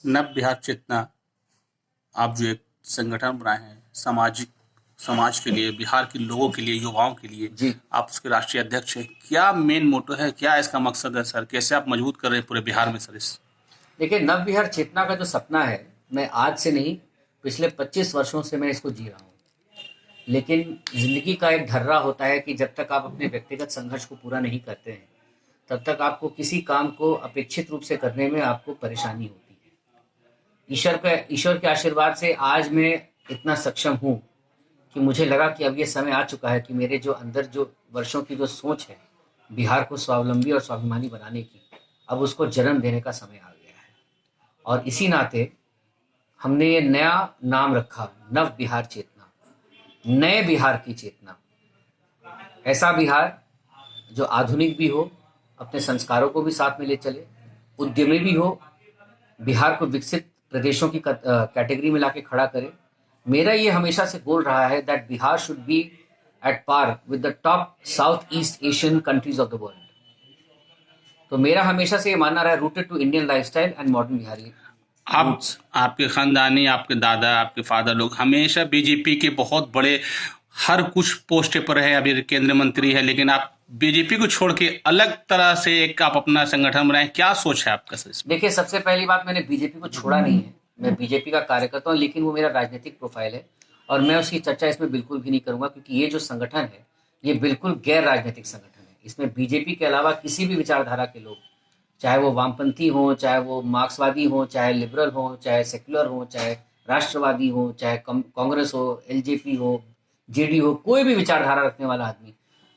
नव बिहार चेतना आप जो एक संगठन बनाए हैं समाज के लिए, बिहार के लोगों के लिए, युवाओं के लिए, जी आप उसके राष्ट्रीय अध्यक्ष हैं। क्या मेन मोटो है, क्या इसका मकसद है सर? कैसे आप मजबूत कर रहे हैं पूरे बिहार में सर इस? देखिए, नव विहार चेतना का जो सपना है, मैं आज से नहीं, पिछले 25 वर्षों से मैं इसको जी रहा हूँ। लेकिन जिंदगी का एक ढर्रा होता है कि जब तक आप अपने व्यक्तिगत संघर्ष को पूरा नहीं करते हैं, तब तक आपको किसी काम को अपेक्षित रूप से करने में आपको परेशानी होती है। ईश्वर के आशीर्वाद से आज मैं इतना सक्षम हूँ कि मुझे लगा कि अब ये समय आ चुका है कि मेरे जो अंदर जो वर्षों की जो सोच है बिहार को स्वावलंबी और स्वाभिमानी बनाने की, अब उसको जन्म देने का समय आ गया है। और इसी नाते हमने ये नया नाम रखा, नव बिहार चेतना, नए बिहार की चेतना। ऐसा बिहार जो आधुनिक भी हो, अपने संस्कारों को भी साथ में ले चले, उद्यमी भी हो, बिहार को विकसित प्रदेशों की कैटेगरी में लाके खड़ा करे। मेरा ये हमेशा से गोल रहा है that Bihar should be at par with the top south east Asian countries of the world. तो मेरा हमेशा से ये मानना रहा है, rooted to Indian lifestyle and modern Bihari आप रूट्स। आपके खानदानी, आपके दादा, आपके फादर लोग हमेशा बीजेपी के बहुत बड़े हर कुछ पोस्ट पर है, अभी केंद्रीय मंत्री है, लेकिन आप बीजेपी को छोड़ के अलग तरह से एक आप अपना संगठन बनाए, क्या सोच है आपका सर इसमें? देखिए, सबसे पहली बात, मैंने बीजेपी को छोड़ा नहीं है, मैं बीजेपी का कार्यकर्ता हूँ, लेकिन वो मेरा राजनीतिक प्रोफाइल है और मैं उसकी चर्चा इसमें बिल्कुल भी नहीं करूंगा, क्योंकि ये जो संगठन है ये बिल्कुल गैर राजनीतिक संगठन है। इसमें बीजेपी के अलावा किसी भी विचारधारा के लोग, चाहे वो वामपंथी हो, चाहे वो मार्क्सवादी हो, चाहे लिबरल हो, चाहे सेक्युलर हो, चाहे राष्ट्रवादी हो, चाहे कांग्रेस हो, एलजेपी हो, जेडी हो, कोई भी विचारधारा रखने वाला आदमी,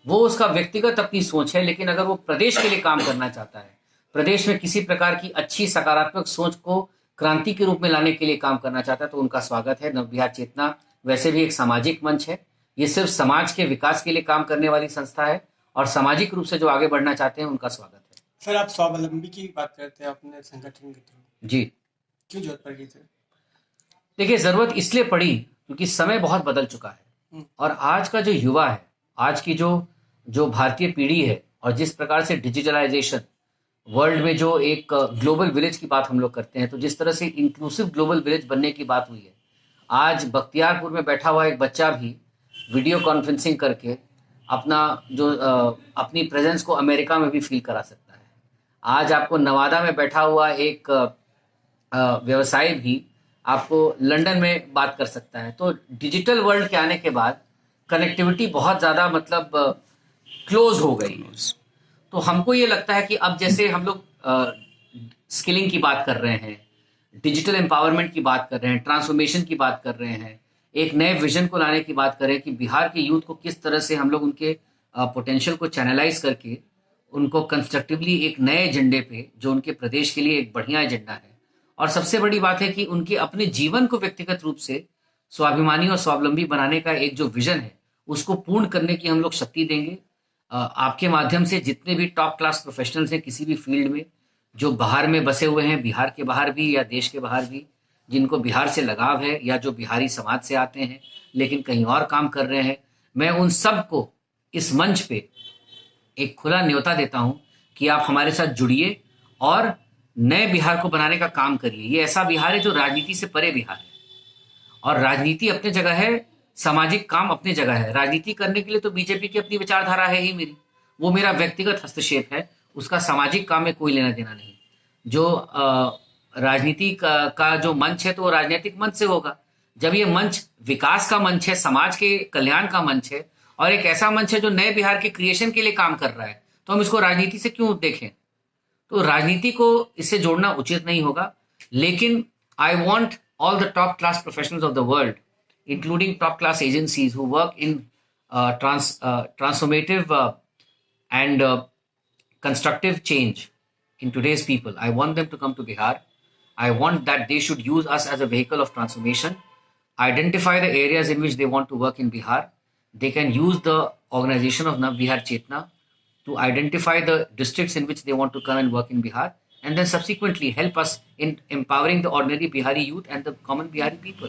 वो उसका व्यक्तिगत अपनी सोच है, लेकिन अगर वो प्रदेश के लिए काम करना चाहता है, प्रदेश में किसी प्रकार की अच्छी सकारात्मक सोच को क्रांति के रूप में लाने के लिए काम करना चाहता है, तो उनका स्वागत है। नवबिहार चेतना वैसे भी एक सामाजिक मंच है, ये सिर्फ समाज के विकास के लिए काम करने वाली संस्था है और सामाजिक रूप से जो आगे बढ़ना चाहते हैं उनका स्वागत है। सर, आप स्वावलंबी की बात करते हैं अपने संगठन के थ्रू, जी क्यों जरूरत पड़ी सर? देखिए, जरूरत इसलिए पड़ी क्योंकि समय बहुत बदल चुका है और आज का जो युवा है, आज की जो जो भारतीय पीढ़ी है, और जिस प्रकार से डिजिटलाइजेशन वर्ल्ड में जो एक ग्लोबल विलेज की बात हम लोग करते हैं, तो जिस तरह से इंक्लूसिव ग्लोबल विलेज बनने की बात हुई है, आज बख्तियारपुर में बैठा हुआ एक बच्चा भी वीडियो कॉन्फ्रेंसिंग करके अपना जो अपनी प्रेजेंस को अमेरिका में भी फील करा सकता है। आज आपको नवादा में बैठा हुआ एक व्यवसायी भी आपको लंदन में बात कर सकता है। तो डिजिटल वर्ल्ड के आने के बाद कनेक्टिविटी बहुत ज़्यादा मतलब क्लोज हो गई है। तो हमको ये लगता है कि अब जैसे हम लोग स्किलिंग की बात कर रहे हैं, डिजिटल एम्पावरमेंट की बात कर रहे हैं, ट्रांसफॉर्मेशन की बात कर रहे हैं, एक नए विजन को लाने की बात कर रहे हैं कि बिहार के यूथ को किस तरह से हम लोग उनके पोटेंशियल को चैनलाइज करके उनको कंस्ट्रक्टिवली एक नए एजेंडे पे, जो उनके प्रदेश के लिए एक बढ़िया एजेंडा है, और सबसे बड़ी बात है कि उनके अपने जीवन को व्यक्तिगत रूप से स्वाभिमानी और स्वावलंबी बनाने का एक जो विजन है, उसको पूर्ण करने की हम लोग शक्ति देंगे। आपके माध्यम से जितने भी टॉप क्लास प्रोफेशनल्स हैं किसी भी फील्ड में, जो बाहर में बसे हुए हैं, बिहार के बाहर भी या देश के बाहर भी, जिनको बिहार से लगाव है या जो बिहारी समाज से आते हैं लेकिन कहीं और काम कर रहे हैं, मैं उन सब को इस मंच पे एक खुला न्योता देता हूं कि आप हमारे साथ जुड़िए और नए बिहार को बनाने का काम करिए। ये ऐसा बिहार है जो राजनीति से परे बिहार है, और राजनीति अपनी जगह है, सामाजिक काम अपनी जगह है। राजनीति करने के लिए तो बीजेपी की अपनी विचारधारा है ही मेरी, वो मेरा व्यक्तिगत हस्तक्षेप है, उसका सामाजिक काम में कोई लेना देना नहीं। जो राजनीति का जो मंच है, तो वो राजनीतिक मंच से होगा। जब ये मंच विकास का मंच है, समाज के कल्याण का मंच है, और एक ऐसा मंच है जो नए बिहार के क्रिएशन के लिए काम कर रहा है, तो हम इसको राजनीति से क्यों देखें? तो राजनीति को इससे जोड़ना उचित नहीं होगा। लेकिन I want all the top class professionals of the world, including top class agencies who work in transformative and constructive change in today's people. I want them to come to Bihar. I want that they should use us as a vehicle of transformation, identify the areas in which they want to work in Bihar. They can use the organization of Nav Bihar Chetna to identify the districts in which they want to come and work in Bihar, and then subsequently help us in empowering the ordinary Bihari youth and the common Bihari people.